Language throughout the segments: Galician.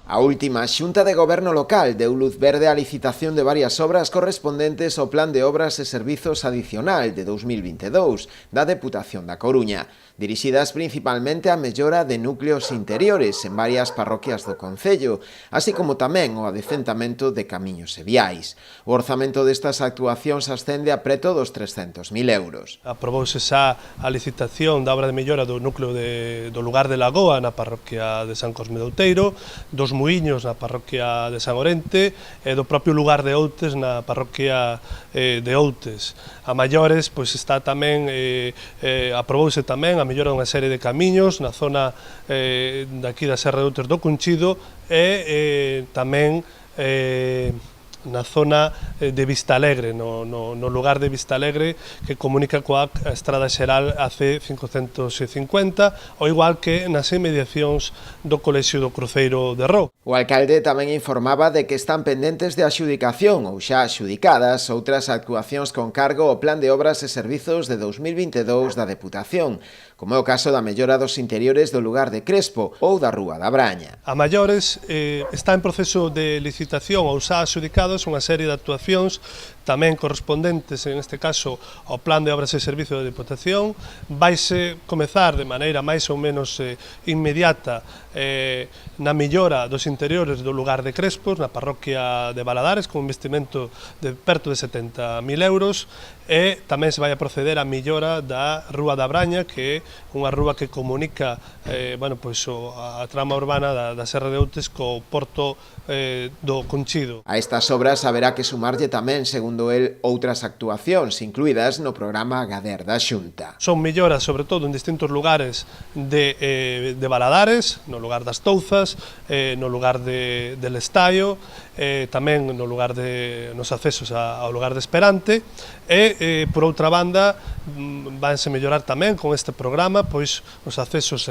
A última Xunta de Goberno local deu luz verde á licitación de varias obras correspondentes ao Plan de Obras e Servizos Adicional de 2022 da Deputación da Coruña, dirixidas principalmente á mellora de núcleos interiores en varias parroquias do concello, así como tamén o adecentamento de camiños e viais. O orzamento destas actuacións ascende a preto dos 300.000 euros. Aprobouse xa a licitación da obra de mellora do núcleo do lugar de Lagoa na parroquia de San Cosme de Outeiro, dos Muiños na parroquia de San Orente e do propio lugar de Outes na parroquia de Outes. A maiores, pois está tamén, aprobouse tamén a mellora dunha serie de camiños na zona daqui da Serra de Outes do Cunchido e tamén na zona de Vistalegre, no lugar de Vistalegre que comunica coa estrada xeral AC 550, ao igual que nas inmediacións do Colexio do Cruceiro de Ró. O alcalde tamén informaba de que están pendentes de adxudicación ou xa adxudicadas outras actuacións con cargo ao Plan de Obras e Servizos de 2022 da Deputación, como é o caso da mellora dos interiores do lugar de Crespo ou da Rúa da Braña. A maiores está en proceso de licitación ou xa adxudicados unha serie de actuacións tamén correspondentes, en este caso, ao Plan de Obras e Servizos da Deputación. Vaise comezar de maneira máis ou menos inmediata na mellora dos interiores do lugar de Crespos, na parroquia de Baladares, con un investimento de perto de 70.000 euros, e tamén se vai a proceder a mellora da Rúa da Braña, que é unha rúa que comunica a trama urbana da Serra de Outes co porto do Conchido. A estas obras haberá que sumarlle tamén, segundo el, outras actuacións incluídas no programa Gader da Xunta. Son melloras, sobre todo, en distintos lugares de Baladares, no lugar das Touzas, no lugar del Estaio, tamén no lugar nos accesos ao lugar de Esperante, e, por outra banda, vanse mellorar tamén con este programa pois os accesos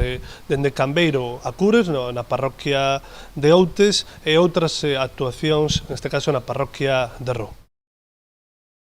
dende Cambeiro a Cures, na parroquia de Outes, e outras actuacións, neste caso na parroquia de Ró.